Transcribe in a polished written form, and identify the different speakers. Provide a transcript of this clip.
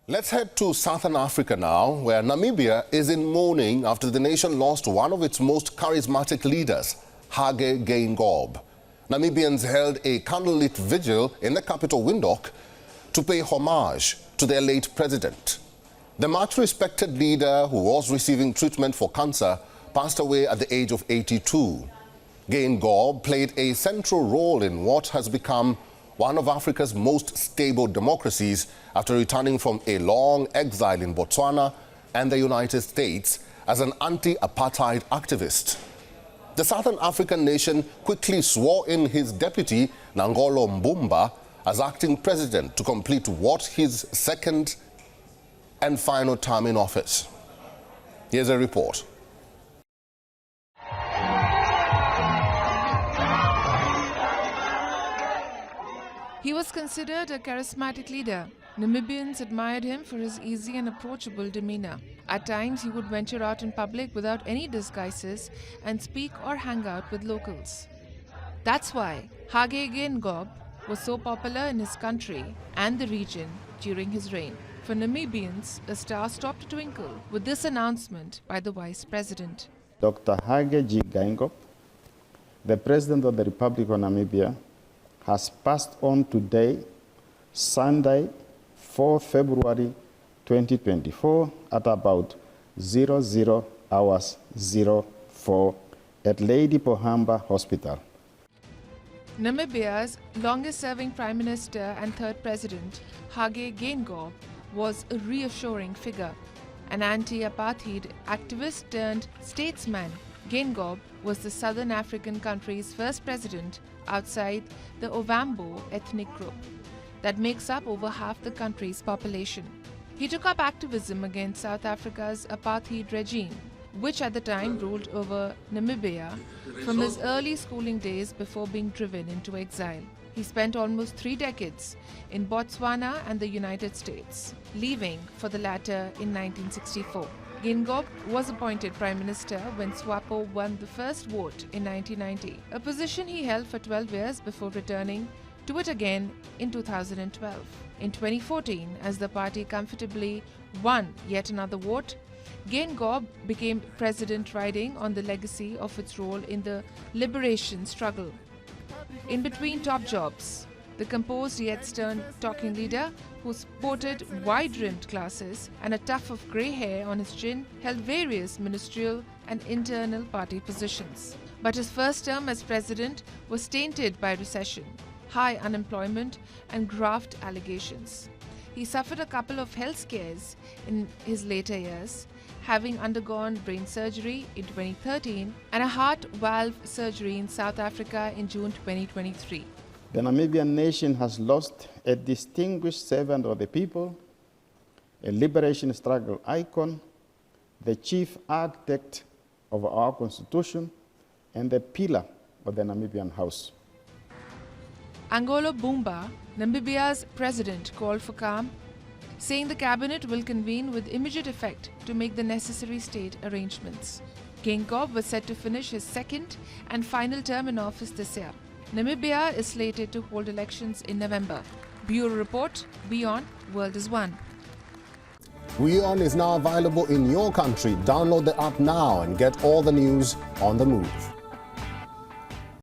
Speaker 1: Let's head to Southern Africa now, where Namibia is in mourning after the nation lost one of its most charismatic leaders, Hage Geingob. Namibians held a candlelit vigil in the capital Windhoek to pay homage to their late president. The much-respected leader, who was receiving treatment for cancer, passed away at the age of 82. Geingob played a central role in what has become one of Africa's most stable democracies after returning from a long exile in Botswana and the United States as an anti-apartheid activist. The Southern African nation quickly swore in his deputy, Nangolo Mbumba, as acting president to complete what his second and final term in office. Here's a report.
Speaker 2: He was considered a charismatic leader. Namibians admired him for his easy and approachable demeanor. At times, he would venture out in public without any disguises and speak or hang out with locals. That's why Hage Geingob was so popular in his country and the region during his reign. For Namibians, a star stopped to twinkle with this announcement by the Vice President.
Speaker 3: Dr. Hage Geingob, the President of the Republic of Namibia, has passed on today, Sunday, 4 February 2024, at about 00 hours 04 at Lady Pohamba Hospital.
Speaker 2: Namibia's longest-serving Prime Minister and third President, Hage Geingob, was a reassuring figure. An anti-apartheid activist turned statesman, Geingob was the Southern African country's first president outside the Ovambo ethnic group that makes up over half the country's population. He took up activism against South Africa's apartheid regime, which at the time ruled over Namibia from his early schooling days before being driven into exile. He spent almost 3 decades in Botswana and the United States, leaving for the latter in 1964. Geingob was appointed Prime Minister when SWAPO won the first vote in 1990, a position he held for 12 years before returning to it again in 2012. In 2014, as the party comfortably won yet another vote, Geingob became president, riding on the legacy of its role in the liberation struggle. In between top jobs, the composed yet stern talking leader, who sported wide-rimmed glasses and a tuft of grey hair on his chin, held various ministerial and internal party positions. But his first term as president was tainted by recession, high unemployment and graft allegations. He suffered a couple of health scares in his later years, having undergone brain surgery in 2013 and a heart valve surgery in South Africa in June 2023.
Speaker 3: The Namibian nation has lost a distinguished servant of the people, a liberation struggle icon, the chief architect of our constitution, and the pillar of the Namibian House.
Speaker 2: Nangolo Mbumba, Namibia's president, called for calm, saying the cabinet will convene with immediate effect to make the necessary state arrangements. Geingob was set to finish his second and final term in office this year. Namibia is slated to hold elections in November. Bureau Report, WION World is One.
Speaker 1: WION is now available in your country. Download the app now and get all the news on the move.